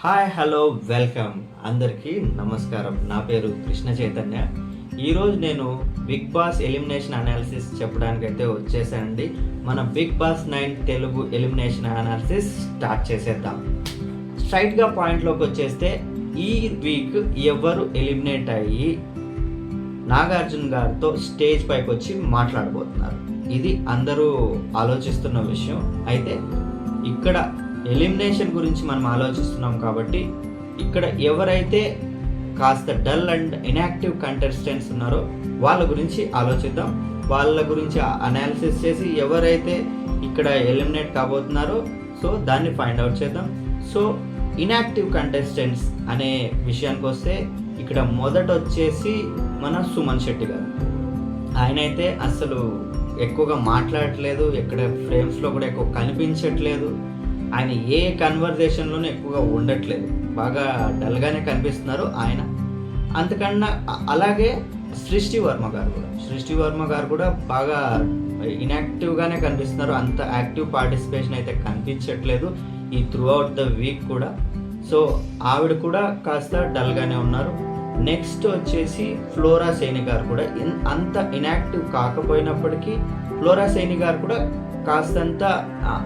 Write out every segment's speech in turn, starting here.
Hi hello welcome అందరికీ నమస్కారం. నా పేరు కృష్ణ చైతన్య. ఈరోజు నేను బిగ్ బాస్ ఎలిమినేషన్ అనాలిసిస్ చెప్పడానికైతే వచ్చేసానండి. మన Bigg Boss 9 Telugu elimination analysis start చేసేద్దాం. స్ట్రైట్గా పాయింట్లోకి వచ్చేస్తే ఈ వీక్ ఎవరు ఎలిమినేట్ అయ్యి నాగార్జున గారితో స్టేజ్ పైకి వచ్చి మాట్లాడబోతున్నారు. ఇది అందరూ ఆలోచిస్తున్న విషయం. అయితే ఇక్కడ ఎలిమినేషన్ గురించి మనం ఆలోచిస్తున్నాం కాబట్టి ఇక్కడ ఎవరైతే కాస్త డల్ అండ్ ఇన్యాక్టివ్ కంటెస్టెంట్స్ ఉన్నారో వాళ్ళ గురించి ఆలోచిద్దాం. వాళ్ళ గురించి అనాలిసిస్ చేసి ఎవరైతే ఇక్కడ ఎలిమినేట్ కాబోతున్నారో సో దాన్ని ఫైండ్ అవుట్ చేద్దాం. సో ఇన్యాక్టివ్ కంటెస్టెంట్స్ అనే విషయానికి వస్తే ఇక్కడ మొదట వచ్చేసి మన సుమన్ శెట్టి గారు. ఆయనైతే అసలు ఎక్కువగా మాట్లాడట్లేదు, ఎక్కడ ఫ్రేమ్స్లో కూడా ఎక్కువ కనిపించట్లేదు. ఆయన ఏ కన్వర్జేషన్లోనూ ఎక్కువగా ఉండట్లేదు, బాగా డల్గానే కనిపిస్తున్నారు ఆయన. అంతకన్నా అలాగే సృష్టి వర్మ గారు కూడా బాగా ఇన్యాక్టివ్గానే కనిపిస్తున్నారు. అంత యాక్టివ్ పార్టిసిపేషన్ అయితే కనిపించట్లేదు ఈ త్రూ అవుట్ ద వీక్ కూడా. సో ఆవిడ కూడా కాస్త డల్గానే ఉన్నారు. నెక్స్ట్ వచ్చేసి ఫ్లోరా సైని గారు కూడా అంత ఇన్యాక్టివ్ కాకపోయినప్పటికీ ఫ్లోరా సైని గారు కూడా కాస్తంత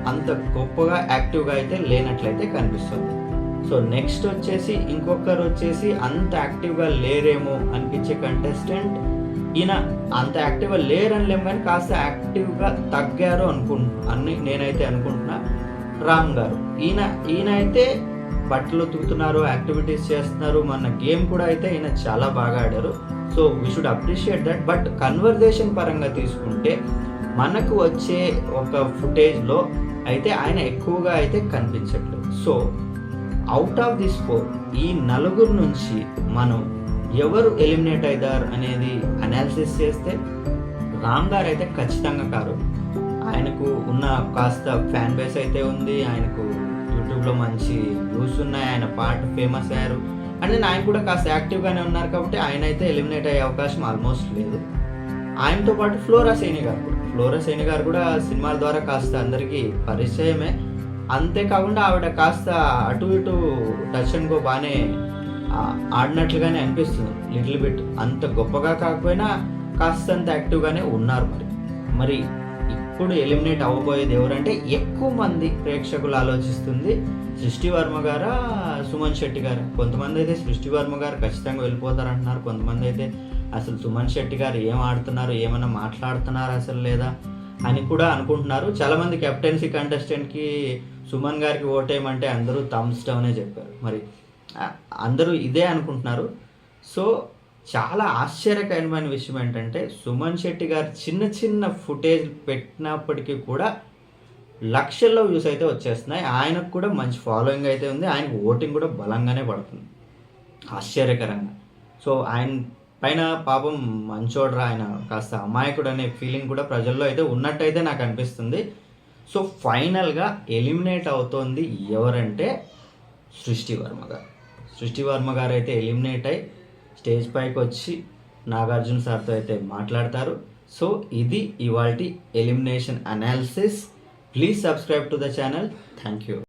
అంత గొప్పగా యాక్టివ్గా అయితే లేనట్లయితే కనిపిస్తుంది. సో నెక్స్ట్ వచ్చేసి ఇంకొకరు వచ్చేసి అంత యాక్టివ్గా లేరేమో అనిపించే కంటెస్టెంట్ ఈయన. అంత యాక్టివ్గా లేరనిలేము కానీ కాస్త యాక్టివ్గా తగ్గారు అని నేనైతే అనుకుంటున్నా. రామ్ గారు ఈయన అయితే బట్టలు ఉతుకుతున్నారు, యాక్టివిటీస్ చేస్తున్నారు. మన గేమ్ కూడా అయితే ఈయన చాలా బాగా ఆడారు. So we should appreciate that. But conversation పరంగా తీసుకుంటే మనకు వచ్చే ఒక ఫుటేజ్లో అయితే ఆయన ఎక్కువగా అయితే కనిపించట్లేదు. సో అవుట్ ఆఫ్ దిస్ 4 ఈ నలుగురు నుంచి మనం ఎవరు ఎలిమినేట్ అవుతారు అనేది అనాలిసిస్ చేస్తే రామ్ గారు అయితే ఖచ్చితంగా కారు. ఆయనకు ఉన్న కాస్త ఫ్యాన్ బేస్ అయితే ఉంది, ఆయనకు యూట్యూబ్లో మంచి వ్యూస్ ఉన్నాయి, ఆయన పాట ఫేమస్ అయ్యారు. అంటే ఆయన కూడా కాస్త యాక్టివ్గానే ఉన్నారు కాబట్టి ఆయన అయితే ఎలిమినేట్ అయ్యే అవకాశం ఆల్మోస్ట్ లేదు. ఆయనతో పాటు ఫ్లోరా సైని గారు కూడా సినిమాల ద్వారా కాస్త అందరికీ పరిచయమే. అంతేకాకుండా ఆవిడ కాస్త అటు ఇటు టచ్ అండ్ గో బాగానే ఆడినట్లుగానే అనిపిస్తుంది. లిటిల్ బిట్ అంత గొప్పగా కాకపోయినా కాస్తంత యాక్టివ్గానే ఉన్నారు. మరి ఇప్పుడు ఎలిమినేట్ అవ్వబోయేది ఎవరంటే ఎక్కువ మంది ప్రేక్షకులు ఆలోచిస్తుంది సృష్టి వర్మ గారా సుమన్ శెట్టి గారు. కొంతమంది అయితే సృష్టి వర్మ గారు ఖచ్చితంగా వెళ్ళిపోతారు అంటున్నారు. కొంతమంది అయితే అసలు సుమన్ శెట్టి గారు ఏం ఆడుతున్నారు, ఏమైనా మాట్లాడుతున్నారు అసలు లేదా అని కూడా అనుకుంటున్నారు. చాలామంది కెప్టెన్సీ కంటెస్టెంట్కి సుమన్ గారికి ఓటేయమంటే అందరూ థమ్స్ డౌనే చెప్పారు. మరి అందరూ ఇదే అనుకుంటున్నారు. సో చాలా ఆశ్చర్యకరమైన విషయం ఏంటంటే సుమన్ శెట్టి గారు చిన్న ఫుటేజ్ పెట్టినప్పటికీ కూడా లక్షల్లో వ్యూస్ అయితే వచ్చేస్తున్నాయి. ఆయనకు కూడా మంచి ఫాలోయింగ్ అయితే ఉంది, ఆయనకు ఓటింగ్ కూడా బలంగానే పడుతుంది ఆశ్చర్యకరంగా. సో ఆయన పైన పాపం మంచోడ్రా, ఆయన కాస్త అమాయకుడు అనే ఫీలింగ్ కూడా ప్రజల్లో అయితే ఉన్నట్టయితే నాకు అనిపిస్తుంది. సో ఫైనల్గా ఎలిమినేట్ అవుతోంది ఎవరంటే సృష్టి వర్మ గారు అయితే ఎలిమినేట్ అయ్యి స్టేజ్ పైకి వచ్చి నాగార్జున సార్తో అయితే మాట్లాడతారు. సో ఇది ఇవాల్టి elimination analysis. Please subscribe to the channel. Thank you.